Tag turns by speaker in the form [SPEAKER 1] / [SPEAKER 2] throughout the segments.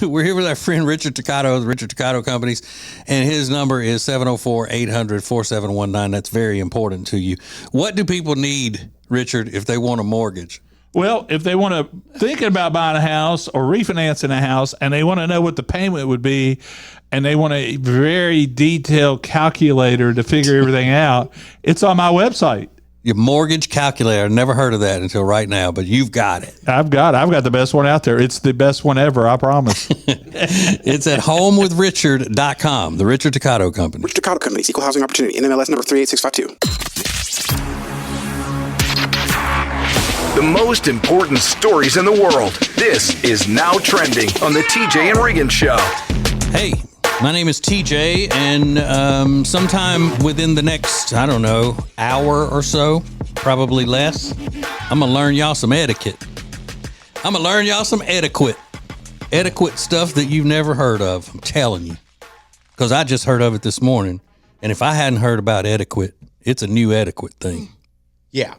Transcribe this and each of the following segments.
[SPEAKER 1] We're here with our friend Richard Toccato, the Richard Toccato Companies, and his number is 704-800-4719. That's very important to you. What do people need, Richard, if they want a mortgage?
[SPEAKER 2] Well, if they want to thinking about buying a house or refinancing a house and they want to know what the payment would be and they want a very detailed calculator to figure everything out, it's on my website.
[SPEAKER 1] Your mortgage calculator. Never heard of that until right now, but you've got it.
[SPEAKER 2] I've got the best one out there. It's the best one ever, I promise.
[SPEAKER 1] It's at homewithrichard.com, the Richard Toccato Company.
[SPEAKER 3] Richard Toccato Companies, Equal Housing Opportunity, NMLS number 38652.
[SPEAKER 4] The most important stories in the world. This is Now Trending on the TJ and Riggins Show.
[SPEAKER 1] Hey, my name is TJ, and sometime within the next, hour or so, probably less, I'm going to learn y'all some etiquette. I'm going to learn y'all some etiquette stuff that you've never heard of. I'm telling you, because I just heard of it this morning, and if I hadn't heard about etiquette, it's a new etiquette thing.
[SPEAKER 5] Yeah.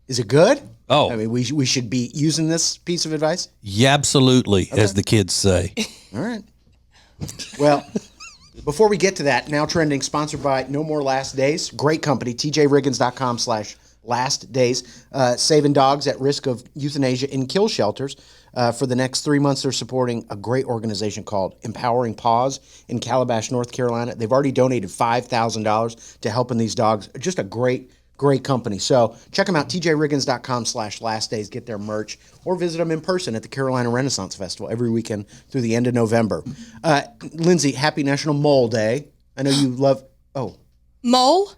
[SPEAKER 5] Is it good?
[SPEAKER 1] Oh.
[SPEAKER 5] I mean, we should be using this piece of advice?
[SPEAKER 1] Yeah, absolutely, as the kids say.
[SPEAKER 5] All right. Well, before we get to that, Now Trending, sponsored by No More Last Days. Great company, tjriggins.com/last days. Saving dogs at risk of euthanasia in kill shelters. For the next 3 months, they're supporting a great organization called Empowering Paws in Calabash, North Carolina. They've already donated $5,000 to helping these dogs. Just a great company. So check them out, tjriggins.com/last days. Get their merch or visit them in person at the Carolina Renaissance Festival every weekend through the end of November. Lindsay, happy National Mole Day. I know you love,
[SPEAKER 6] Mole?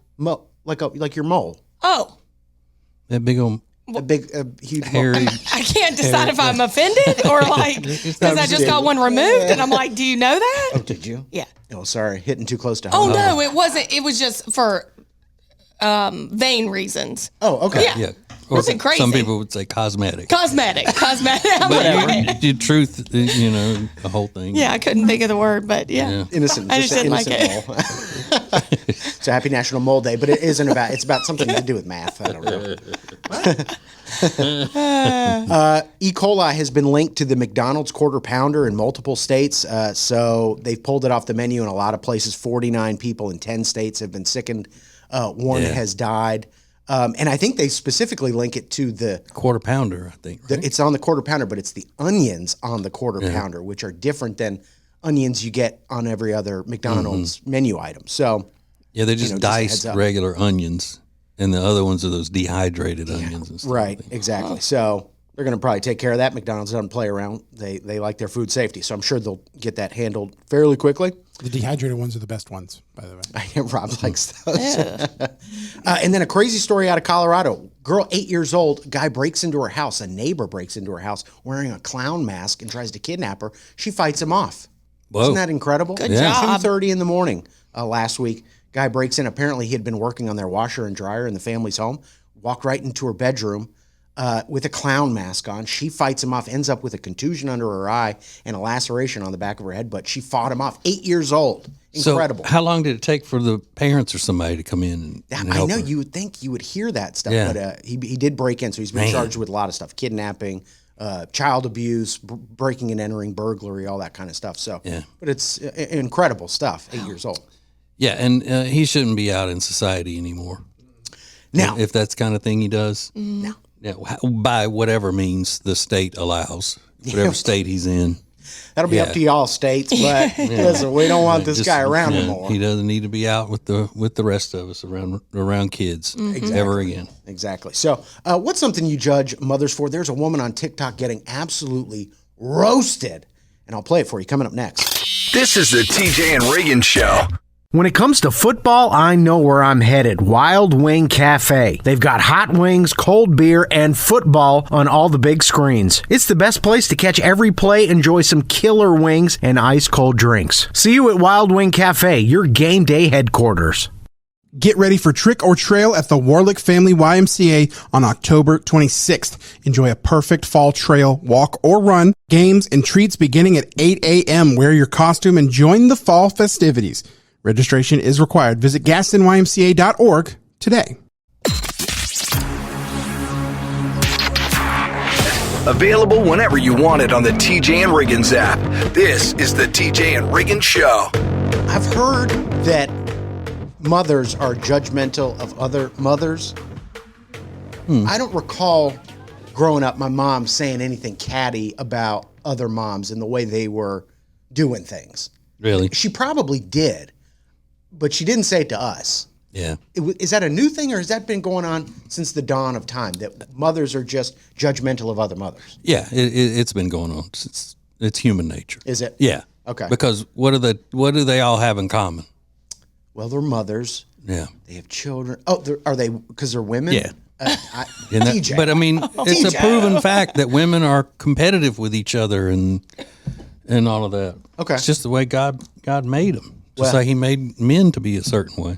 [SPEAKER 5] Like your mole.
[SPEAKER 6] Oh.
[SPEAKER 1] That big old...
[SPEAKER 5] A big, huge
[SPEAKER 1] hairy.
[SPEAKER 6] I can't decide if I'm offended or because I just got one removed and I'm like, do you know that?
[SPEAKER 5] Oh, did you?
[SPEAKER 6] Yeah.
[SPEAKER 5] Oh, sorry. Hitting too close to home.
[SPEAKER 6] Oh, no, it wasn't. It was just for vain reasons.
[SPEAKER 5] Oh, okay.
[SPEAKER 6] Yeah.
[SPEAKER 1] Or
[SPEAKER 6] Wasn't crazy.
[SPEAKER 1] Some people would say cosmetic.
[SPEAKER 6] Cosmetic.
[SPEAKER 1] But the truth, the whole thing.
[SPEAKER 6] Yeah, I couldn't think of the word, but yeah.
[SPEAKER 5] Innocent.
[SPEAKER 6] I just didn't like
[SPEAKER 5] it. So happy National Mole Day, but it isn't about, it's about something to do with math. I don't know. E. coli has been linked to the McDonald's Quarter Pounder in multiple states. So they've pulled it off the menu in a lot of places. 49 people in 10 states have been sickened. One has died. And I think they specifically link it to the
[SPEAKER 1] Quarter Pounder, I think. Right?
[SPEAKER 5] It's on the Quarter Pounder, but it's the onions on the Quarter Pounder, which are different than onions you get on every other McDonald's menu item. So,
[SPEAKER 1] yeah, they just dice regular onions, and the other ones are those dehydrated onions and stuff.
[SPEAKER 5] Right, exactly. So they're going to probably take care of that. McDonald's doesn't play around. They like their food safety, so I'm sure they'll get that handled fairly quickly.
[SPEAKER 7] The dehydrated ones are the best ones, by the way.
[SPEAKER 5] Rob likes those. And then a crazy story out of Colorado. Girl, 8 years old, guy breaks into her house. A neighbor breaks into her house wearing a clown mask and tries to kidnap her. She fights him off.
[SPEAKER 1] Whoa.
[SPEAKER 5] Isn't that incredible?
[SPEAKER 6] Good job.
[SPEAKER 5] 2:30 in the morning last week. Guy breaks in. Apparently, he had been working on their washer and dryer in the family's home. Walked right into her bedroom with a clown mask on. She fights him off, ends up with a contusion under her eye and a laceration on the back of her head, but she fought him off. 8 years old. Incredible.
[SPEAKER 1] So how long did it take for the parents or somebody to come in and help
[SPEAKER 5] I know
[SPEAKER 1] her?
[SPEAKER 5] you would think you would hear that stuff,
[SPEAKER 1] Yeah.
[SPEAKER 5] but he did break in, so he's been charged with a lot of stuff: kidnapping, child abuse, breaking and entering, burglary, all that kind of stuff. So, but it's incredible stuff. 8 years old.
[SPEAKER 1] Yeah, and he shouldn't be out in society anymore.
[SPEAKER 5] Now,
[SPEAKER 1] if that's the kind of thing he does.
[SPEAKER 5] No.
[SPEAKER 1] Yeah, by whatever means the state allows, whatever state he's in.
[SPEAKER 5] That'll be up to y'all states, but listen, we don't want this guy around anymore.
[SPEAKER 1] He doesn't need to be out with the rest of us around kids ever again.
[SPEAKER 5] Exactly. So, what's something you judge mothers for? There's a woman on TikTok getting absolutely roasted, and I'll play it for you coming up next.
[SPEAKER 4] This is the TJ and Riggins Show.
[SPEAKER 8] When it comes to football, I know where I'm headed. Wild Wing Cafe. They've got hot wings, cold beer, and football on all the big screens. It's the best place to catch every play, enjoy some killer wings, and ice-cold drinks. See you at Wild Wing Cafe, your game day headquarters.
[SPEAKER 7] Get ready for Trick or Trail at the Warlick Family YMCA on October 26th. Enjoy a perfect fall trail, walk or run, games and treats beginning at 8 a.m. Wear your costume and join the fall festivities. Registration is required. Visit GastonYMCA.org today.
[SPEAKER 4] Available whenever you want it on the TJ and Riggins app. This is the TJ and Riggins Show.
[SPEAKER 5] I've heard that mothers are judgmental of other mothers. I don't recall growing up my mom saying anything catty about other moms and the way they were doing things.
[SPEAKER 1] Really?
[SPEAKER 5] She probably did, but she didn't say it to us.
[SPEAKER 1] Yeah.
[SPEAKER 5] Is that a new thing, or has that been going on since the dawn of time, that mothers are just judgmental of other mothers?
[SPEAKER 1] Yeah, it's been going on. It's human nature.
[SPEAKER 5] Is it?
[SPEAKER 1] Yeah.
[SPEAKER 5] Okay.
[SPEAKER 1] Because what do they all have in common?
[SPEAKER 5] Well, they're mothers.
[SPEAKER 1] Yeah.
[SPEAKER 5] They have children. Oh, are they because they're women?
[SPEAKER 1] Yeah.
[SPEAKER 5] TJ.
[SPEAKER 1] But I mean, it's a proven fact that women are competitive with each other and all of that.
[SPEAKER 5] Okay.
[SPEAKER 1] It's just the way God made them. Just
[SPEAKER 5] Well-
[SPEAKER 1] like He made men to be a certain way.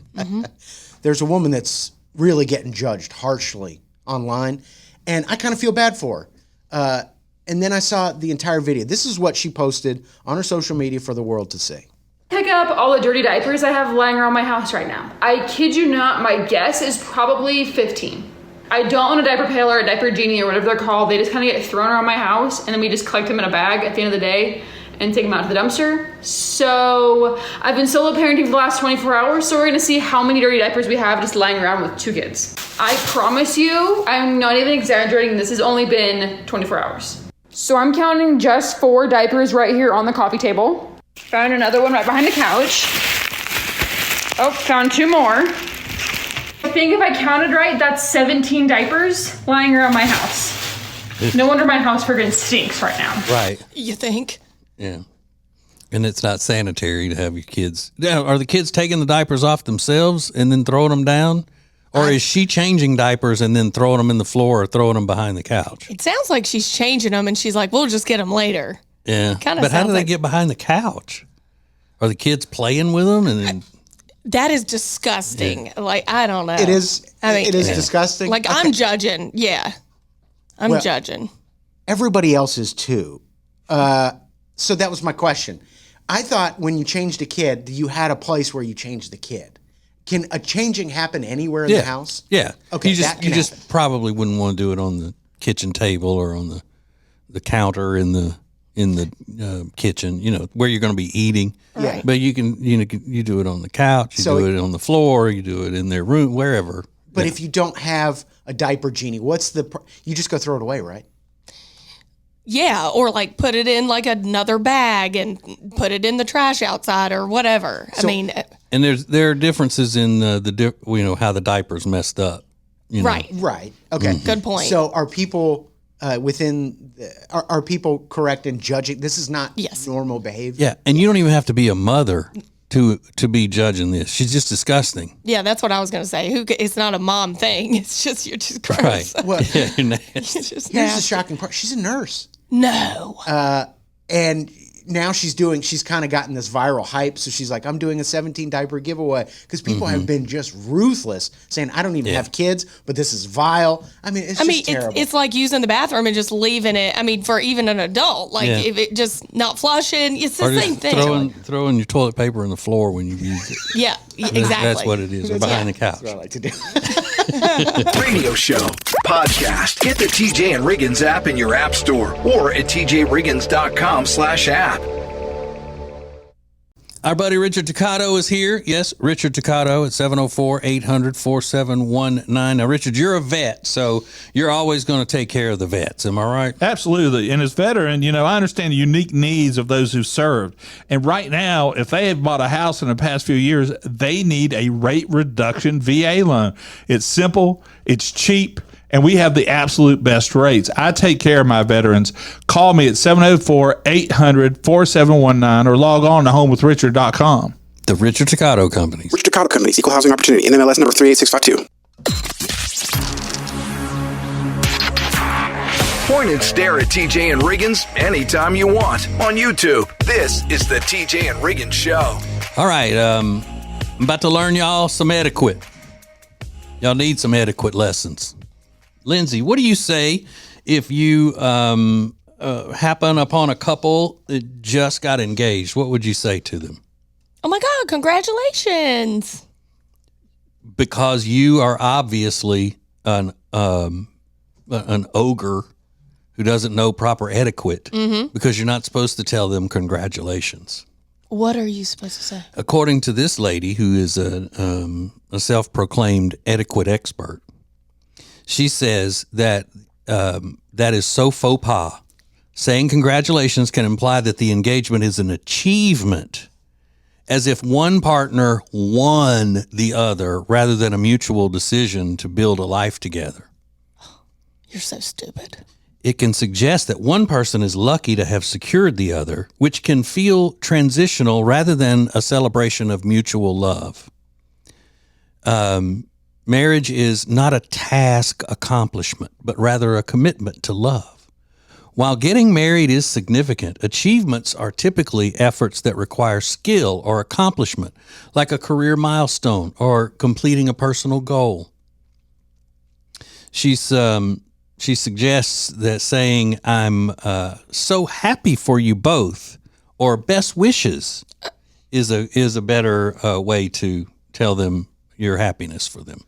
[SPEAKER 5] There's a woman that's really getting judged harshly online, and I kind of feel bad for her. And then I saw the entire video. This is what she posted on her social media for the world to see.
[SPEAKER 9] Pick up all the dirty diapers I have lying around my house right now. I kid you not, my guess is probably 15. I don't own a diaper pail or a diaper genie or whatever they're called. They just kind of get thrown around my house, and then we just collect them in a bag at the end of the day and take them out to the dumpster. So I've been solo parenting for the last 24 hours, so we're gonna see how many dirty diapers we have just lying around with 2 kids. I promise you, I'm not even exaggerating, this has only been 24 hours. So I'm counting just 4 diapers right here on the coffee table. Found another one right behind the couch. Oh, found 2 more. I think if I counted right, that's 17 diapers lying around my house. No wonder my house friggin' stinks right now.
[SPEAKER 1] Right.
[SPEAKER 6] You think?
[SPEAKER 1] Yeah. And it's not sanitary to have your kids. Now, are the kids taking the diapers off themselves and then throwing them down? Or is she changing diapers and then throwing them in the floor or throwing them behind the couch?
[SPEAKER 6] It sounds like she's changing them, and she's like, "We'll just get them later."
[SPEAKER 1] Yeah.
[SPEAKER 6] Kinda
[SPEAKER 1] But how do
[SPEAKER 6] sounds
[SPEAKER 1] they
[SPEAKER 6] like-
[SPEAKER 1] get behind the couch? Are the kids playing with them? And then
[SPEAKER 6] That is disgusting. Like, I don't know.
[SPEAKER 5] It is.
[SPEAKER 6] I mean,
[SPEAKER 5] it is disgusting.
[SPEAKER 6] Like,
[SPEAKER 5] Okay.
[SPEAKER 6] I'm judging. Yeah, I'm
[SPEAKER 5] Well-
[SPEAKER 6] judging.
[SPEAKER 5] Everybody else is too. So that was my question. I thought when you changed a kid, you had a place where you changed the kid. Can a changing happen anywhere in the house?
[SPEAKER 1] Yeah.
[SPEAKER 5] Okay,
[SPEAKER 1] You just
[SPEAKER 5] that can happen.
[SPEAKER 1] probably wouldn't want to do it on the kitchen table or on the counter in the kitchen. You know where you're going to be eating.
[SPEAKER 5] Right.
[SPEAKER 1] But you can you do it on the couch. You
[SPEAKER 5] So
[SPEAKER 1] do it on the floor. You do it in their room, wherever.
[SPEAKER 5] But if you don't have a diaper genie, you just go throw it away, right?
[SPEAKER 6] Yeah, or like put it in like another bag and put it in the trash outside or whatever. I mean,
[SPEAKER 1] And there are differences in how the diaper's messed up. You know.
[SPEAKER 6] right.
[SPEAKER 5] Right. Okay.
[SPEAKER 6] Good point.
[SPEAKER 5] So are people are people correct in judging? This is not
[SPEAKER 6] Yes.
[SPEAKER 5] normal behavior.
[SPEAKER 1] Yeah, and you don't even have to be a mother to be judging this. She's just disgusting.
[SPEAKER 6] Yeah, that's what I was going to say. It's not a mom thing. It's just you're just gross.
[SPEAKER 1] Right.
[SPEAKER 5] Well,
[SPEAKER 1] Yeah, you're nasty.
[SPEAKER 6] It's just
[SPEAKER 5] here's the
[SPEAKER 6] nasty.
[SPEAKER 5] shocking part. She's a nurse.
[SPEAKER 6] No.
[SPEAKER 5] And now she's kind of gotten this viral hype. So she's like, I'm doing a 17 diaper giveaway because people have been just ruthless saying, I don't even have kids, but this is vile. I mean, it's just terrible.
[SPEAKER 6] it's like using the bathroom and just leaving it. I mean, for even an adult, like
[SPEAKER 1] Yeah.
[SPEAKER 6] if it just not flushing, it's the
[SPEAKER 1] Or
[SPEAKER 6] same
[SPEAKER 1] just
[SPEAKER 6] thing.
[SPEAKER 1] throwing your toilet paper on the floor when you use it.
[SPEAKER 6] Yeah, exactly.
[SPEAKER 1] That's what it is. Or behind the couch.
[SPEAKER 5] That's what I like to do.
[SPEAKER 4] Radio show, podcast. Get the TJ and Riggins app in your app store or at tjriggins.com/app.
[SPEAKER 1] Our buddy Richard Toccato is here. Yes, Richard Toccato at 704-800-4719. Now, Richard, you're a vet, so you're always going to take care of the vets. Am I right?
[SPEAKER 2] Absolutely. And as veteran, I understand the unique needs of those who served. And right now, if they have bought a house in the past few years, they need a rate reduction VA loan. It's simple, it's cheap, and we have the absolute best rates. I take care of my veterans. Call me at 704-800-4719 or log on to homewithrichard.com.
[SPEAKER 1] The Richard Toccato Company.
[SPEAKER 3] Richard Toccato Companies, Equal Housing Opportunity, NMLS number 38652.
[SPEAKER 4] Point and stare at TJ and Riggins anytime you want on YouTube. This is the TJ and Riggins Show.
[SPEAKER 1] All right, I'm about to learn y'all some etiquette. Y'all need some etiquette lessons. Lindsay, what do you say if you happen upon a couple that just got engaged? What would you say to them?
[SPEAKER 6] Oh my God, congratulations.
[SPEAKER 1] Because you are obviously an ogre who doesn't know proper etiquette because you're not supposed to tell them congratulations.
[SPEAKER 6] What are you supposed to say?
[SPEAKER 1] According to this lady, who is a self-proclaimed etiquette expert, she says that that is so faux pas. Saying congratulations can imply that the engagement is an achievement, as if one partner won the other rather than a mutual decision to build a life together.
[SPEAKER 6] You're so stupid.
[SPEAKER 1] It can suggest that one person is lucky to have secured the other, which can feel transitional rather than a celebration of mutual love. Marriage is not a task accomplishment, but rather a commitment to love. While getting married is significant, achievements are typically efforts that require skill or accomplishment, like a career milestone or completing a personal goal. She suggests that saying, I'm so happy for you both, or best wishes, is a better way to tell them your happiness for them.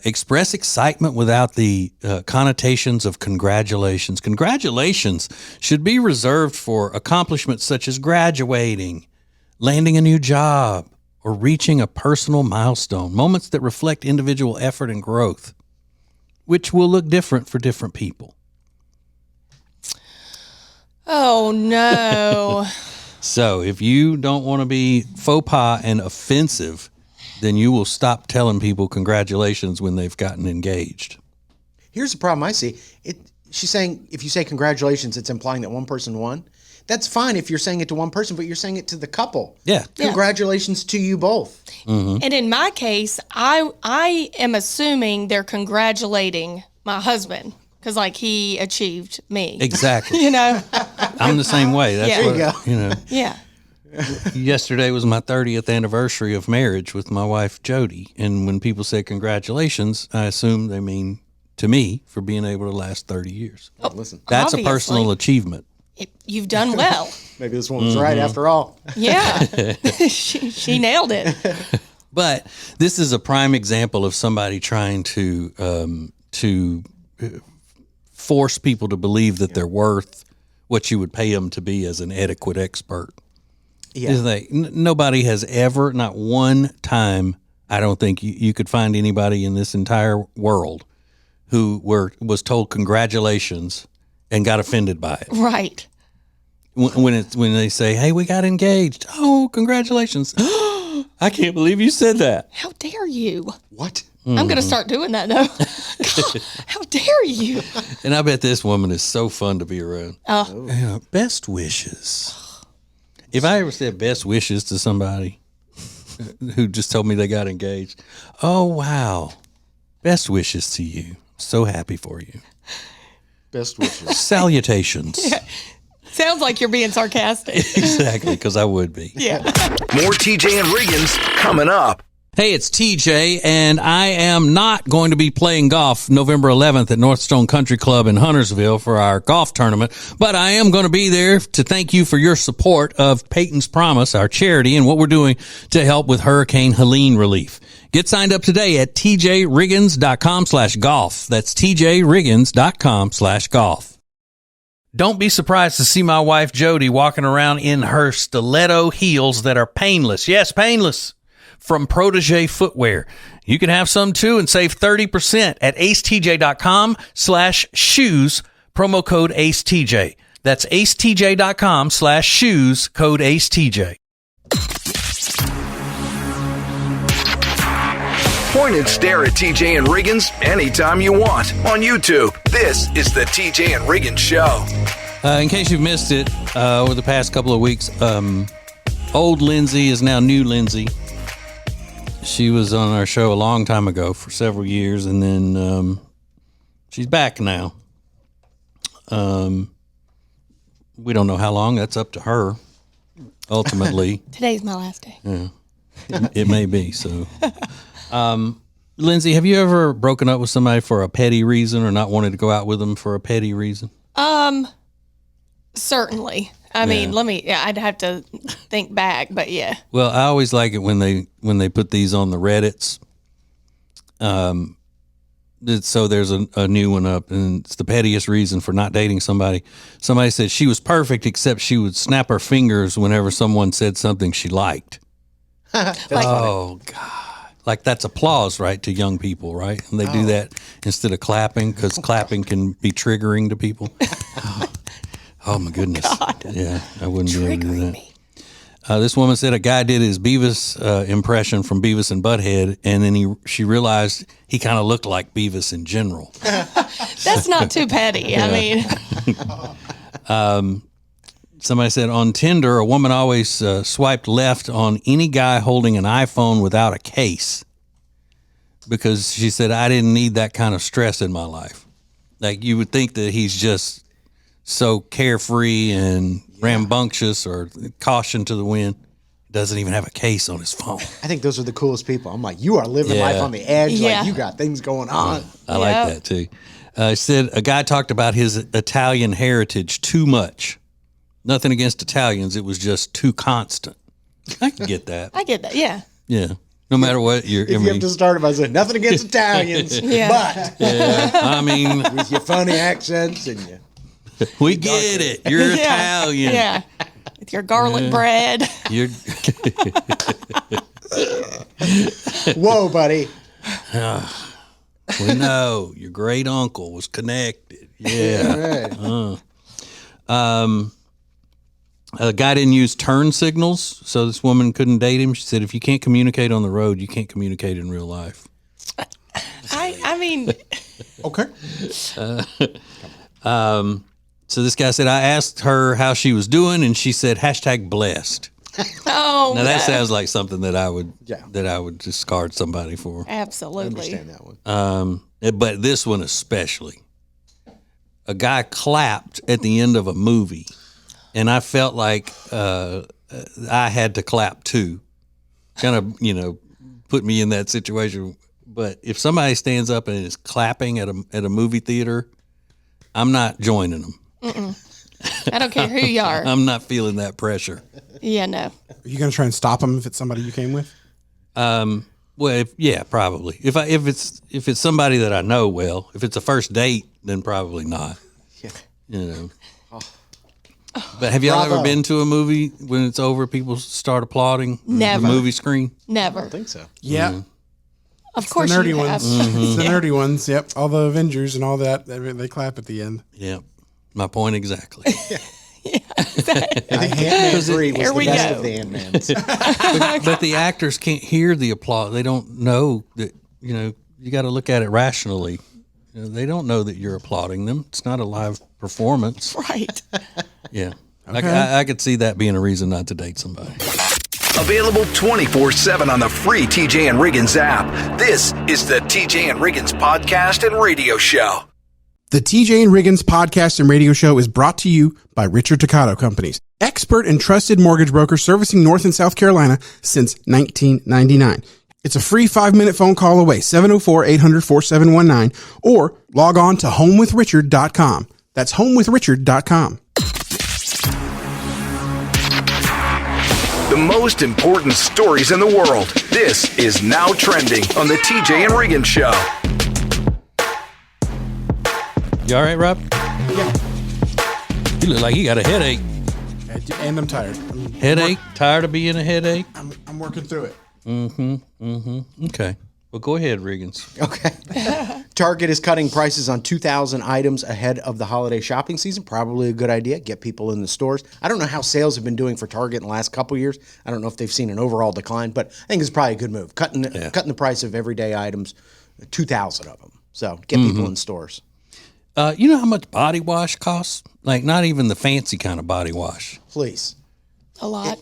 [SPEAKER 1] Express excitement without the connotations of congratulations. Congratulations should be reserved for accomplishments such as graduating, landing a new job, or reaching a personal milestone, moments that reflect individual effort and growth, which will look different for different people.
[SPEAKER 6] Oh, no.
[SPEAKER 1] So if you don't want to be faux pas and offensive, then you will stop telling people congratulations when they've gotten engaged.
[SPEAKER 5] Here's the problem I see. She's saying if you say congratulations, it's implying that one person won. That's fine if you're saying it to one person, but you're saying it to the couple.
[SPEAKER 1] Yeah.
[SPEAKER 5] Congratulations to you both.
[SPEAKER 1] Mm-hmm.
[SPEAKER 6] And in my case, I am assuming they're congratulating my husband because, like, he achieved me.
[SPEAKER 1] Exactly.
[SPEAKER 6] You know?
[SPEAKER 1] I'm the same way. That's
[SPEAKER 6] Yeah.
[SPEAKER 1] what,
[SPEAKER 5] There you
[SPEAKER 1] you know.
[SPEAKER 6] Yeah.
[SPEAKER 1] Yesterday was my 30th anniversary of marriage with my wife, Jody. And when people say congratulations, I assume they mean to me for being able to last 30 years.
[SPEAKER 5] Oh, listen,
[SPEAKER 1] That's
[SPEAKER 6] obviously.
[SPEAKER 1] a personal achievement.
[SPEAKER 6] You've done well.
[SPEAKER 5] maybe this woman's right after all.
[SPEAKER 6] Yeah. she nailed it.
[SPEAKER 1] But this is a prime example of somebody trying to force people to believe that they're worth what you would pay them to be as an etiquette expert.
[SPEAKER 5] Yeah.
[SPEAKER 1] Nobody has ever, not one time, I don't think you could find anybody in this entire world who was told congratulations and got offended by it.
[SPEAKER 6] Right.
[SPEAKER 1] When they say, "Hey, we got engaged." Oh, congratulations! I can't believe you said that.
[SPEAKER 6] How dare you?
[SPEAKER 5] What?
[SPEAKER 6] I'm going to start doing that now. God, how dare you?
[SPEAKER 1] And I bet this woman is so fun to be around.
[SPEAKER 6] Oh.
[SPEAKER 1] Yeah, best wishes. If I ever said best wishes to somebody who just told me they got engaged, oh, wow. Best wishes to you. So happy for you.
[SPEAKER 5] Best wishes.
[SPEAKER 1] Salutations.
[SPEAKER 6] Yeah. Sounds like you're being sarcastic.
[SPEAKER 1] Exactly, because I would be.
[SPEAKER 6] Yeah.
[SPEAKER 4] More TJ and Riggins coming up.
[SPEAKER 1] Hey, it's TJ, and I am not going to be playing golf November 11th at Northstone Country Club in Huntersville for our golf tournament, but I am going to be there to thank you for your support of Peyton's Promise, our charity, and what we're doing to help with Hurricane Helene relief. Get signed up today at tjriggins.com/golf. That's tjriggins.com/golf. Don't be surprised to see my wife Jody walking around in her stiletto heels that are painless. Yes, painless. From Protégé Footwear. You can have some too and save 30% at acetj.com/shoes, promo code AceTJ. That's acetj.com/shoes, code AceTJ.
[SPEAKER 4] Point and stare at TJ and Riggins anytime you want on YouTube. This is the TJ and Riggins Show.
[SPEAKER 1] In case you've missed it, over the past couple of weeks, old Lindsay is now new Lindsay. She was on our show a long time ago for several years, and then she's back now. We don't know how long. That's up to her, ultimately.
[SPEAKER 6] Today's my last day.
[SPEAKER 1] Yeah, it may be. So, Lindsay, have you ever broken up with somebody for a petty reason or not wanted to go out with them for a petty reason?
[SPEAKER 6] Certainly. I mean, I'd have to think back, but yeah.
[SPEAKER 1] Well, I always like it when they put these on the Reddits. So there's a new one up, and it's the pettiest reason for not dating somebody. Somebody said she was perfect, except she would snap her fingers whenever someone said something she liked. Oh, God. Like that's applause, right, to young people, right? And they do that instead of clapping, because clapping can be triggering to people. Oh my goodness.
[SPEAKER 6] God.
[SPEAKER 1] Yeah, I wouldn't be able to do that. This woman said a guy did his Beavis impression from Beavis and Butthead, and then she realized he kind of looked like Beavis in general.
[SPEAKER 6] That's not too petty. I mean,
[SPEAKER 1] Somebody said on Tinder, a woman always swiped left on any guy holding an iPhone without a case, because she said, I didn't need that kind of stress in my life. Like, you would think that he's just so carefree and rambunctious or caution to the wind. Doesn't even have a case on his phone.
[SPEAKER 5] I think those are the coolest people. I'm like, you are living life on the edge.
[SPEAKER 6] Yeah.
[SPEAKER 5] Like, you got things going on.
[SPEAKER 1] I like that too. Said a guy talked about his Italian heritage too much. Nothing against Italians. It was just too constant. I can get that.
[SPEAKER 6] I get that. Yeah.
[SPEAKER 1] Yeah. No matter what you're.
[SPEAKER 5] You have to start it by saying nothing against Italians, but
[SPEAKER 1] I mean,
[SPEAKER 5] with your funny accents and you.
[SPEAKER 1] We get it. You're Italian.
[SPEAKER 6] Yeah. With your garlic bread.
[SPEAKER 1] You're.
[SPEAKER 5] Whoa, buddy.
[SPEAKER 1] We know your great uncle was connected. Yeah.
[SPEAKER 5] Right.
[SPEAKER 1] A guy didn't use turn signals, so this woman couldn't date him. She said, if you can't communicate on the road, you can't communicate in real life.
[SPEAKER 6] I mean.
[SPEAKER 5] Okay.
[SPEAKER 1] So this guy said, I asked her how she was doing, and she said, #blessed.
[SPEAKER 6] Oh,
[SPEAKER 1] Now that sounds like something that I would discard somebody for.
[SPEAKER 6] absolutely.
[SPEAKER 5] I understand that one.
[SPEAKER 1] But this one especially. A guy clapped at the end of a movie, and I felt like I had to clap too. Kind of, put me in that situation. But if somebody stands up and is clapping at a movie theater, I'm not joining them.
[SPEAKER 6] I don't care who you are.
[SPEAKER 1] I'm not feeling that pressure.
[SPEAKER 6] Yeah, no.
[SPEAKER 7] Are you going to try and stop them if it's somebody you came with?
[SPEAKER 1] Well, probably. If it's somebody that I know well, if it's a first date, then probably not. Yeah. But have y'all ever been to a movie when it's over, people start applauding?
[SPEAKER 6] Never.
[SPEAKER 1] The movie screen?
[SPEAKER 6] Never.
[SPEAKER 5] I don't think so.
[SPEAKER 7] Yeah.
[SPEAKER 6] Of course
[SPEAKER 7] The nerdy
[SPEAKER 6] you have.
[SPEAKER 7] ones. It's the nerdy ones. Yep. All the Avengers and all that. They clap at the end.
[SPEAKER 1] Yeah. My point exactly.
[SPEAKER 5] I think Ant-Man 3 was
[SPEAKER 6] Here
[SPEAKER 5] the
[SPEAKER 6] we
[SPEAKER 5] best
[SPEAKER 6] go.
[SPEAKER 5] of the Ant-Mans.
[SPEAKER 1] But the actors can't hear the applause. They don't know that, you got to look at it rationally. They don't know that you're applauding them. It's not a live performance.
[SPEAKER 6] Right.
[SPEAKER 1] Yeah.
[SPEAKER 7] Okay.
[SPEAKER 1] I could see that being a reason not to date somebody.
[SPEAKER 4] Available 24/7 on the free TJ and Riggins app. This is the TJ and Riggins podcast and radio show.
[SPEAKER 7] The TJ and Riggins podcast and radio show is brought to you by Richard Toccato Companies, expert and trusted mortgage broker servicing North and South Carolina since 1999. It's a free 5-minute phone call away, 704-800-4719, or log on to homewithrichard.com. That's homewithrichard.com.
[SPEAKER 4] The most important stories in the world. This is Now Trending on the TJ and Riggins show.
[SPEAKER 1] You all right, Rob?
[SPEAKER 7] Yeah.
[SPEAKER 1] You look like you got a headache.
[SPEAKER 7] And I'm tired.
[SPEAKER 1] Headache? Tired of being a headache?
[SPEAKER 7] I'm working through it.
[SPEAKER 1] Okay. Well, go ahead, Riggins.
[SPEAKER 5] Okay. Target is cutting prices on 2,000 items ahead of the holiday shopping season. Probably a good idea. Get people in the stores. I don't know how sales have been doing for Target in the last couple of years. I don't know if they've seen an overall decline, but I think it's probably a good move. Cutting the price of everyday items, 2,000 of them. So get people in stores.
[SPEAKER 1] You know how much body wash costs? Like, not even the fancy kind of body wash.
[SPEAKER 5] Please.
[SPEAKER 6] A lot.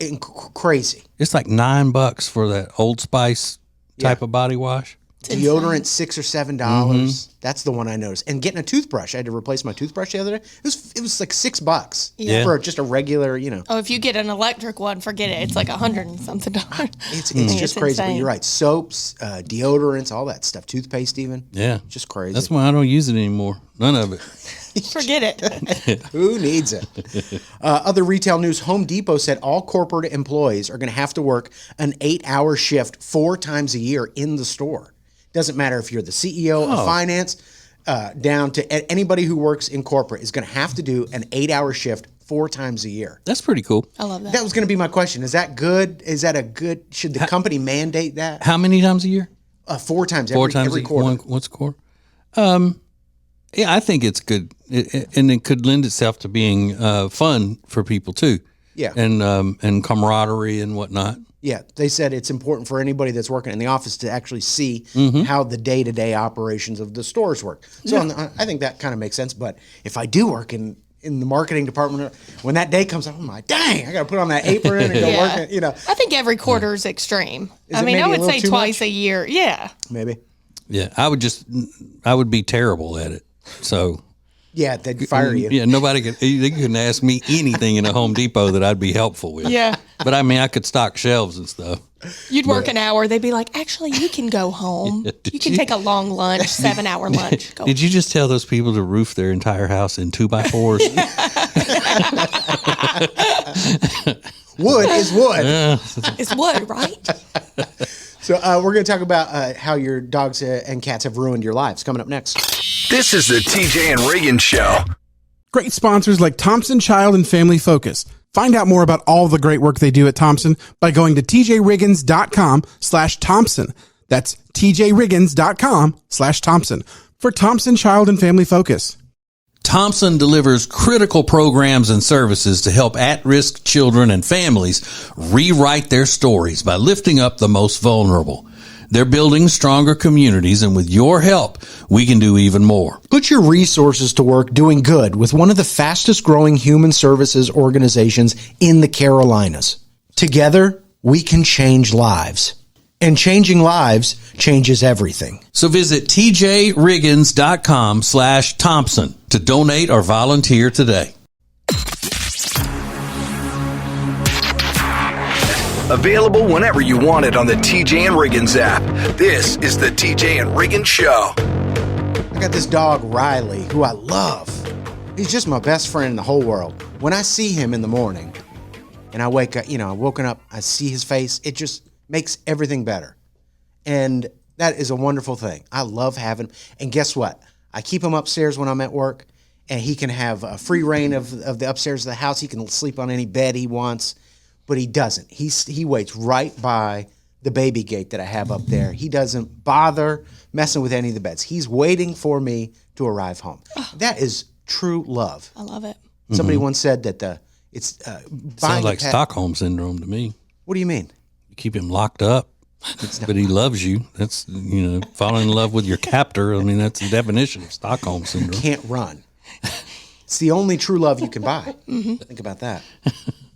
[SPEAKER 5] Crazy.
[SPEAKER 1] It's like $9 for that Old Spice type of body wash.
[SPEAKER 5] Deodorant, $6 or $7. That's the one I noticed. And getting a toothbrush, I had to replace my toothbrush the other day. It was like $6 for just a regular,
[SPEAKER 6] Oh, if you get an electric one, forget it. It's like $100 and something.
[SPEAKER 5] It's just crazy.
[SPEAKER 6] insane.
[SPEAKER 5] But you're right. Soaps, deodorants, all that stuff. Toothpaste, even.
[SPEAKER 1] Yeah.
[SPEAKER 5] Just crazy.
[SPEAKER 1] That's why I don't use it anymore. None of it.
[SPEAKER 6] Forget it.
[SPEAKER 5] Who needs it? Other retail news, Home Depot said all corporate employees are going to have to work an 8-hour shift 4 times a year in the store. Doesn't matter if you're the CEO of finance, down to anybody who works in corporate is going to have to do an 8-hour shift 4 times a year.
[SPEAKER 1] That's pretty cool.
[SPEAKER 6] I love that.
[SPEAKER 5] That was going to be my question. Is that good? Is that a good? Should the company mandate that?
[SPEAKER 1] How many times a year?
[SPEAKER 5] 4 times.
[SPEAKER 1] Every quarter. Once a quarter. Yeah, I think it's good, and it could lend itself to being fun for people too.
[SPEAKER 5] Yeah,
[SPEAKER 1] and camaraderie and whatnot.
[SPEAKER 5] Yeah, they said it's important for anybody that's working in the office to actually see how the day-to-day operations of the stores work. So I think that kind of makes sense. But if I do work in the marketing department, when that day comes up, I'm like, dang, I got to put on that apron and go work. I
[SPEAKER 6] think every quarter is extreme.
[SPEAKER 5] I
[SPEAKER 6] would say twice a year. Yeah,
[SPEAKER 5] maybe.
[SPEAKER 1] Yeah, I would be terrible at it. So.
[SPEAKER 5] Yeah, they'd fire you.
[SPEAKER 1] Yeah, they couldn't ask me anything in a Home Depot that I'd be helpful with.
[SPEAKER 6] Yeah.
[SPEAKER 1] But I could stock shelves and stuff.
[SPEAKER 6] You'd work an hour. They'd be like, actually, you can go home. You can take a long lunch, 7-hour lunch.
[SPEAKER 1] Did you just tell those people to roof their entire house in 2x4s?
[SPEAKER 5] Wood is wood.
[SPEAKER 6] It's wood, right?
[SPEAKER 5] So we're going to talk about how your dogs and cats have ruined your lives. Coming up next.
[SPEAKER 4] This is the TJ and Riggins Show.
[SPEAKER 7] Great sponsors like Thompson Child and Family Focus. Find out more about all the great work they do at Thompson by going to tjriggins.com/Thompson. That's tjriggins.com/Thompson for Thompson Child and Family Focus.
[SPEAKER 1] Thompson delivers critical programs and services to help at-risk children and families rewrite their stories by lifting up the most vulnerable. They're building stronger communities, and with your help, we can do even more.
[SPEAKER 5] Put your resources to work doing good with one of the fastest growing human services organizations in the Carolinas. Together, we can change lives. And changing lives changes everything.
[SPEAKER 1] So visit tjriggins.com/Thompson to donate or volunteer today.
[SPEAKER 4] Available whenever you want it on the TJ and Riggins app. This is the TJ and Riggins Show.
[SPEAKER 5] I got this dog, Riley, who I love. He's just my best friend in the whole world. When I see him in the morning and I wake up, I've woken up, I see his face, it just makes everything better. And that is a wonderful thing. I love having, and guess what? I keep him upstairs when I'm at work, and he can have a free reign of the upstairs of the house. He can sleep on any bed he wants. But he doesn't. He waits right by the baby gate that I have up there. He doesn't bother messing with any of the beds. He's waiting for me to arrive home. That is true love.
[SPEAKER 6] I love it.
[SPEAKER 5] Somebody once said that it's
[SPEAKER 1] sounds like Stockholm syndrome to me.
[SPEAKER 5] What do you mean?
[SPEAKER 1] You keep him locked up, but he loves you. That's falling in love with your captor. I mean, that's the definition of Stockholm syndrome.
[SPEAKER 5] Can't run. It's the only true love you can buy. Think about that.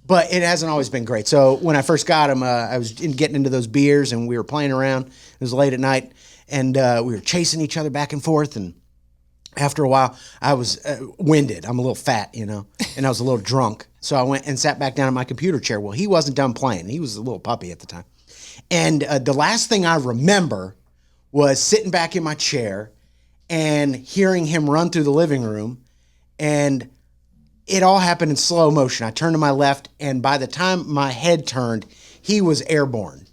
[SPEAKER 5] But it hasn't always been great. So when I first got him, I was getting into those beers, and we were playing around. It was late at night, and we were chasing each other back and forth. And after a while, I was winded. I'm a little fat, and I was a little drunk. So I went and sat back down in my computer chair. Well, he wasn't done playing. He was a little puppy at the time. And the last thing I remember was sitting back in my chair and hearing him run through the living room, and it all happened in slow motion. I turned to my left, and by the time my head turned, he was airborne.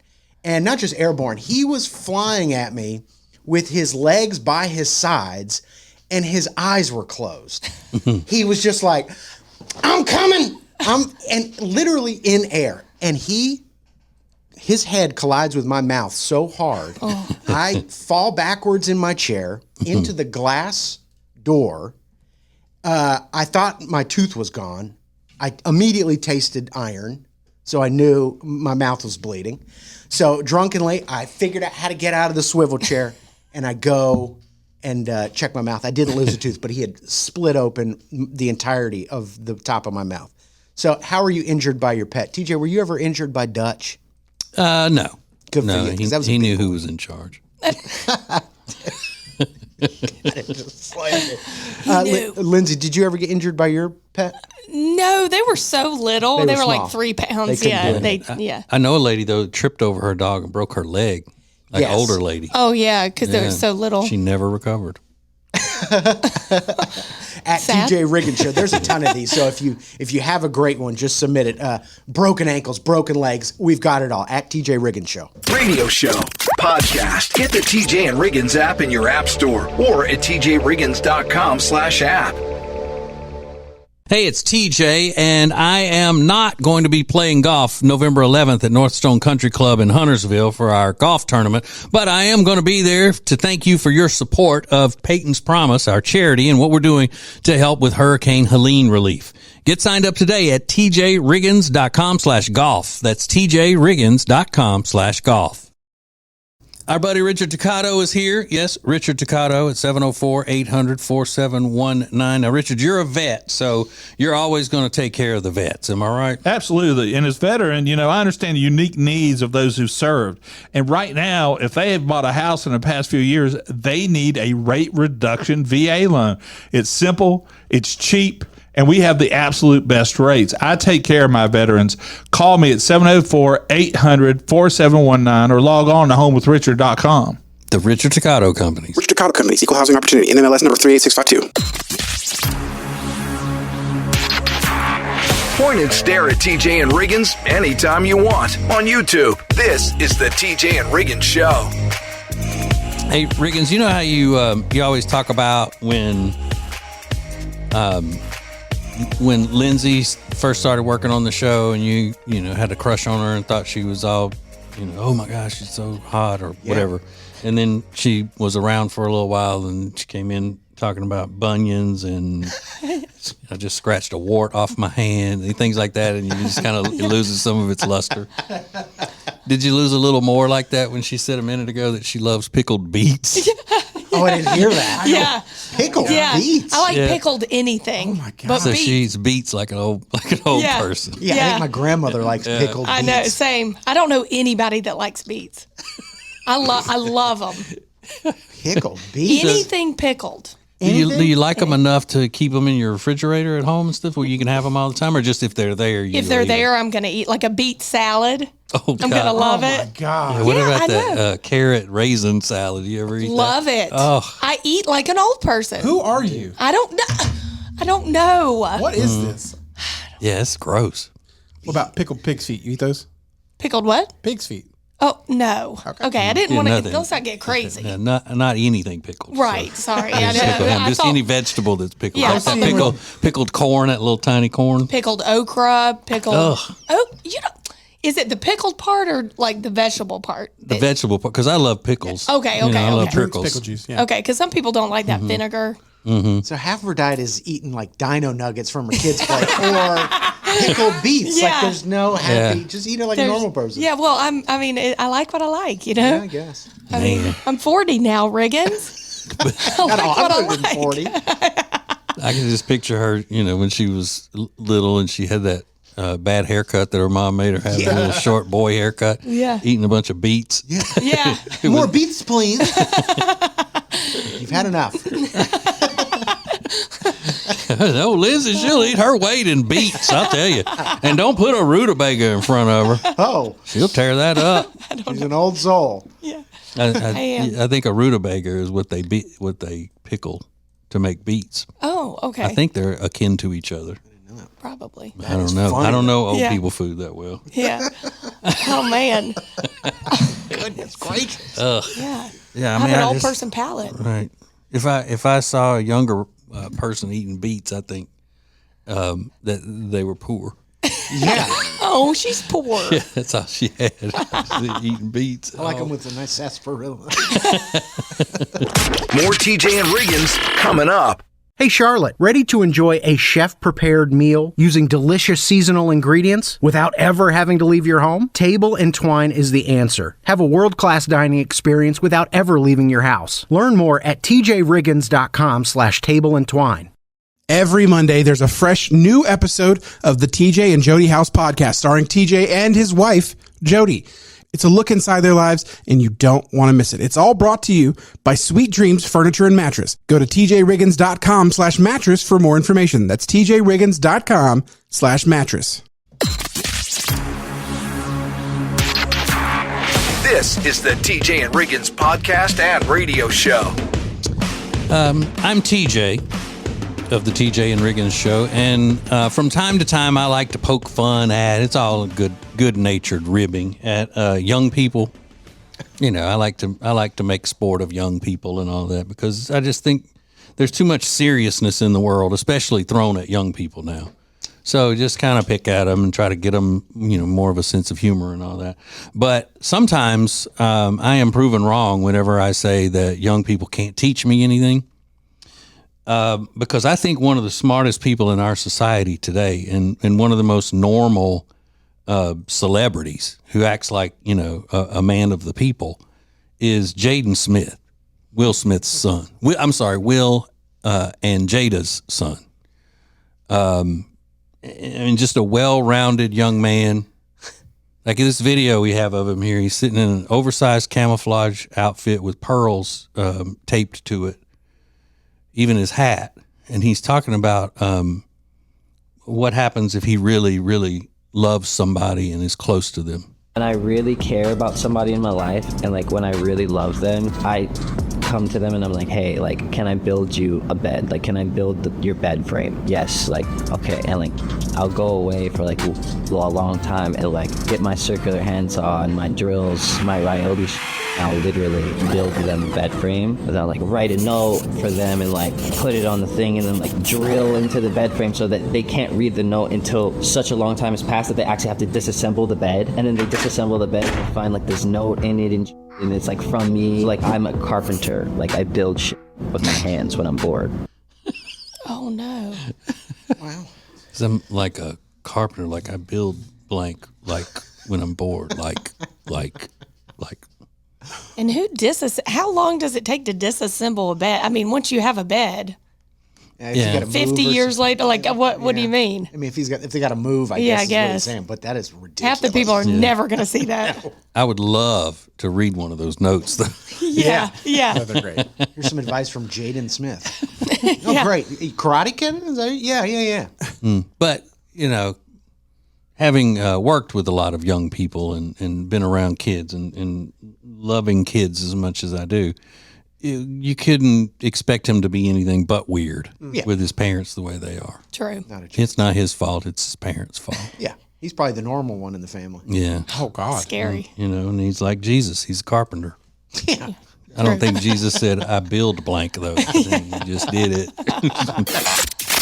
[SPEAKER 5] And not just airborne, he was flying at me with his legs by his sides, and his eyes were closed. He was just like, I'm coming. And literally in air. And his head collides with my mouth so hard, I fall backwards in my chair into the glass door. I thought my tooth was gone. I immediately tasted iron, so I knew my mouth was bleeding. So drunkenly, I figured out how to get out of the swivel chair, and I go and check my mouth. I didn't lose a tooth, but he had split open the entirety of the top of my mouth. So how were you injured by your pet? TJ, were you ever injured by Dutch?
[SPEAKER 1] No.
[SPEAKER 5] Good for you.
[SPEAKER 1] He knew who was in charge.
[SPEAKER 5] Lindsay, did you ever get injured by your pet?
[SPEAKER 6] No, they were so little. They were
[SPEAKER 5] small.
[SPEAKER 6] like 3 pounds.
[SPEAKER 1] I know a lady, though, tripped over her dog and broke her leg. An older lady.
[SPEAKER 6] Oh, yeah, because they were so little.
[SPEAKER 1] She never recovered.
[SPEAKER 5] at
[SPEAKER 6] Sad.
[SPEAKER 5] TJ Riggins Show. There's a ton of these. So if you have a great one, just submit it. Broken ankles, broken legs, we've got it all at TJ Riggins Show.
[SPEAKER 4] Radio show, podcast. Get the TJ and Riggins app in your app store or at tjriggins.com/app.
[SPEAKER 1] Hey, it's TJ, and I am not going to be playing golf November 11th at Northstone Country Club in Huntersville for our golf tournament, but I am going to be there to thank you for your support of Peyton's Promise, our charity, and what we're doing to help with Hurricane Helene relief. Get signed up today at tjriggins.com/golf. That's tjriggins.com/golf. Our buddy Richard Toccato is here. Yes, Richard Toccato at 704-800-4719. Now, Richard, you're a vet, so you're always going to take care of the vets. Am I right?
[SPEAKER 2] Absolutely. And as veteran, I understand the unique needs of those who served. And right now, if they have bought a house in the past few years, they need a rate reduction VA loan. It's simple, it's cheap, and we have the absolute best rates. I take care of my veterans. Call me at 704-800-4719 or log on to homewithrichard.com.
[SPEAKER 1] The Richard Toccato Companies.
[SPEAKER 3] Richard Toccato Companies, Equal Housing Opportunity, NMLS number 38652.
[SPEAKER 4] Point and stare at TJ and Riggins anytime you want on YouTube. This is the TJ and Riggins Show.
[SPEAKER 1] Hey, Riggins, you know how you always talk about when Lindsay first started working on the show and you had a crush on her and thought she was all, oh my gosh, she's so hot or whatever. And then she was around for a little while and she came in talking about bunions and I just scratched a wart off my hand and things like that. And you just kind of, it loses some of its luster. Did you lose a little more like that when she said a minute ago that she loves pickled beets?
[SPEAKER 5] Oh, I didn't hear that.
[SPEAKER 6] Yeah.
[SPEAKER 5] Pickled beets.
[SPEAKER 6] I like pickled anything. Oh my God. But
[SPEAKER 1] So
[SPEAKER 6] beets.
[SPEAKER 1] she eats beets like an old
[SPEAKER 6] Yeah.
[SPEAKER 1] person.
[SPEAKER 5] Yeah, I think my grandmother likes pickled beets.
[SPEAKER 6] I know, same. I don't know anybody that likes beets. I love them.
[SPEAKER 5] Pickled beets?
[SPEAKER 6] Anything pickled.
[SPEAKER 1] Do you like them enough to keep them in your refrigerator at home and stuff where you can have them all the time, or just if they're there?
[SPEAKER 6] If they're there, I'm going to eat like a beet salad.
[SPEAKER 1] Oh, God.
[SPEAKER 6] I'm going to love
[SPEAKER 5] Oh,
[SPEAKER 6] it.
[SPEAKER 5] my God.
[SPEAKER 1] Yeah, what about
[SPEAKER 6] I
[SPEAKER 1] that carrot raisin salad? You ever eat
[SPEAKER 6] Love
[SPEAKER 1] that?
[SPEAKER 6] it.
[SPEAKER 1] Oh,
[SPEAKER 6] I eat like an old person.
[SPEAKER 7] Who are you?
[SPEAKER 6] I don't know. I don't know.
[SPEAKER 7] What is this?
[SPEAKER 1] yeah, it's gross.
[SPEAKER 7] What about pickled pig's feet? You eat those?
[SPEAKER 6] Pickled what?
[SPEAKER 7] Pig's feet.
[SPEAKER 6] Oh, no. Okay, I didn't want to.
[SPEAKER 1] nothing.
[SPEAKER 6] Let's not get crazy.
[SPEAKER 1] Yeah, not anything pickled.
[SPEAKER 6] Right.
[SPEAKER 1] So.
[SPEAKER 6] Sorry.
[SPEAKER 1] Just pickle ham. Just
[SPEAKER 6] thought
[SPEAKER 1] any vegetable that's pickled.
[SPEAKER 6] Yeah, I
[SPEAKER 1] Like that
[SPEAKER 6] thought
[SPEAKER 1] pickled corn, that little tiny corn.
[SPEAKER 6] pickled okra, pickled.
[SPEAKER 1] Ugh.
[SPEAKER 6] Oh, is it the pickled part or like the vegetable part?
[SPEAKER 1] The vegetable part, because I love pickles.
[SPEAKER 6] Okay,
[SPEAKER 1] I love
[SPEAKER 6] okay.
[SPEAKER 1] pickles.
[SPEAKER 7] Pickle juice. Yeah.
[SPEAKER 6] Okay, because some people don't like that vinegar.
[SPEAKER 5] So half of her diet is eating like dino nuggets from her kid's plate or pickled beets.
[SPEAKER 6] Yeah.
[SPEAKER 5] Like there's no happy,
[SPEAKER 1] Yeah.
[SPEAKER 5] just eat it like a normal person.
[SPEAKER 6] Yeah, well, I like what I like,
[SPEAKER 5] Yeah, I guess.
[SPEAKER 6] I mean, I'm 40 now, Riggins. I like what I
[SPEAKER 5] Older than
[SPEAKER 6] like.
[SPEAKER 5] 40.
[SPEAKER 1] I can just picture her, when she was little and she had that bad haircut that her mom made her have, a little short boy haircut.
[SPEAKER 6] Yeah.
[SPEAKER 1] Eating a bunch of beets.
[SPEAKER 6] Yeah.
[SPEAKER 5] More beets, please. You've had enough.
[SPEAKER 1] No, Lindsay, she'll eat her weight in beets, I'll tell you. And don't put a rutabaga in front of her.
[SPEAKER 5] Oh,
[SPEAKER 1] She'll tear that up.
[SPEAKER 5] she's an old soul.
[SPEAKER 6] Yeah.
[SPEAKER 1] I think a rutabaga is what they pickle to make beets.
[SPEAKER 6] Oh, okay.
[SPEAKER 1] I think they're akin to each other.
[SPEAKER 6] Probably.
[SPEAKER 1] I don't know.
[SPEAKER 5] funny.
[SPEAKER 1] I don't know old
[SPEAKER 6] Yeah.
[SPEAKER 1] people food that well.
[SPEAKER 6] Yeah. Oh, man.
[SPEAKER 5] Goodness gracious.
[SPEAKER 6] Yeah.
[SPEAKER 1] Yeah,
[SPEAKER 6] I have an old person palate.
[SPEAKER 1] Right. If I saw a younger person eating beets, I think that they were poor.
[SPEAKER 5] Yeah.
[SPEAKER 6] Oh, she's poor.
[SPEAKER 1] Yeah, that's all she had. Eating beets.
[SPEAKER 5] I like them with a nice sarsaparilla.
[SPEAKER 4] More TJ and Riggins coming up.
[SPEAKER 8] Hey Charlotte, ready to enjoy a chef-prepared meal using delicious seasonal ingredients without ever having to leave your home? Table and Twine is the answer. Have a world-class dining experience without ever leaving your house. Learn more at tjriggins.com/tableandtwine.
[SPEAKER 7] Every Monday, there's a fresh new episode of the TJ and Jody House podcast starring TJ and his wife, Jody. It's a look inside their lives, and you don't want to miss it. It's all brought to you by Sweet Dreams Furniture and Mattress. Go to tjriggins.com/mattress for more information. That's tjriggins.com/mattress.
[SPEAKER 4] This is the TJ and Riggins podcast and radio show.
[SPEAKER 1] I'm TJ, of the TJ and Riggins show, and from time to time, I like to poke fun at. It's all good-natured ribbing at young people. You know, I like to make sport of young people and all that, because I just think there's too much seriousness in the world, especially thrown at young people now. So just kind of pick at them and try to get them, you know, more of a sense of humor and all that. But sometimes I am proven wrong whenever I say that young people can't teach me anything. Because I think one of the smartest people in our society today, and one of the most normal celebrities who acts like, you know, a man of the people, is Jaden Smith, Will Smith's son. Will and Jada's son. And just a well-rounded young man. Like this video we have of him here, he's sitting in an oversized camouflage outfit with pearls taped to it, even his hat. And he's talking about what happens if he really, really loves somebody and is close to them.
[SPEAKER 10] When I really care about somebody in my life, and like when I really love them, I come to them and I'm like, hey, like, can I build you a bed? Like, can I build your bed frame? Yes. Like, okay. And like, I'll go away for like a long time and like get my circular handsaw and my drills, my Ryobi. I'll literally build them a bed frame. I'll like write a note for them and like put it on the thing and then like drill into the bed frame so that they can't read the note until such a long time has passed that they actually have to disassemble the bed. And then they disassemble the bed and find like this note in it and it's like from me. Like I'm a carpenter. Like I build shit with my hands when I'm bored.
[SPEAKER 6] Oh no.
[SPEAKER 5] Wow.
[SPEAKER 1] I'm like a carpenter, like I build blank, like when I'm bored, like.
[SPEAKER 6] And how long does it take to disassemble a bed? I mean, once you have a bed,
[SPEAKER 5] if you gotta move
[SPEAKER 6] 50 years later, like what do you mean?
[SPEAKER 5] I mean, if they got to move, I
[SPEAKER 6] Yeah,
[SPEAKER 5] guess
[SPEAKER 6] I
[SPEAKER 5] is what he's
[SPEAKER 6] guess.
[SPEAKER 5] saying. But that is ridiculous.
[SPEAKER 6] Half the people are never going to see that.
[SPEAKER 1] I would love to read one of those notes, though.
[SPEAKER 6] Yeah.
[SPEAKER 5] They're great. Here's some advice from Jaden Smith. Oh, great. Karate Kid? Is that, yeah.
[SPEAKER 1] But, you know, having worked with a lot of young people and been around kids and loving kids as much as I do, you couldn't expect him to be anything but weird with his parents the way they are.
[SPEAKER 6] True.
[SPEAKER 1] It's not his fault. It's his parents' fault.
[SPEAKER 5] Yeah. He's probably the normal one in the family.
[SPEAKER 1] Yeah.
[SPEAKER 7] Oh, God.
[SPEAKER 6] Scary.
[SPEAKER 1] You know, and he's like Jesus. He's a carpenter.
[SPEAKER 5] Yeah.
[SPEAKER 1] I don't think Jesus said, I build blank, though. I think he just did it.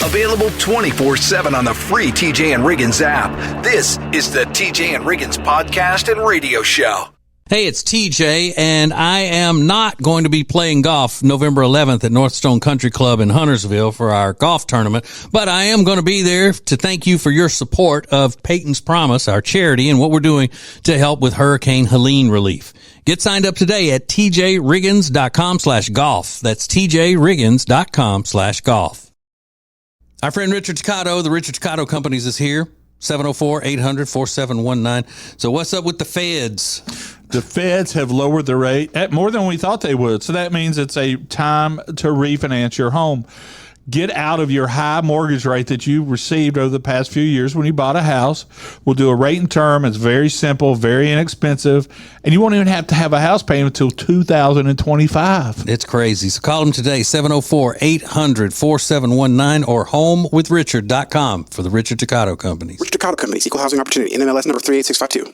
[SPEAKER 4] Available 24/7 on the free TJ and Riggins app. This is the TJ and Riggins podcast and radio show.
[SPEAKER 1] Hey, it's TJ, and I am not going to be playing golf November 11th at Northstone Country Club in Huntersville for our golf tournament, but I am going to be there to thank you for your support of Peyton's Promise, our charity, and what we're doing to help with Hurricane Helene relief. Get signed up today at tjriggins.com/golf. That's tjriggins.com/golf. Our friend Richard Cicotto, the Richard Cicotto Companies, is here. 704-800-4719. So what's up with the feds?
[SPEAKER 2] The feds have lowered the rate at more than we thought they would. So that means it's a time to refinance your home. Get out of your high mortgage rate that you received over the past few years when you bought a house. We'll do a rate and term. It's very simple, very inexpensive, and you won't even have to have a house payment until 2025.
[SPEAKER 1] It's crazy. So call them today, 704-800-4719 or homewithrichard.com for the Richard Cicotto Companies.
[SPEAKER 3] Richard Cicotto Companies, Equal Housing Opportunity, NMLS number 38652.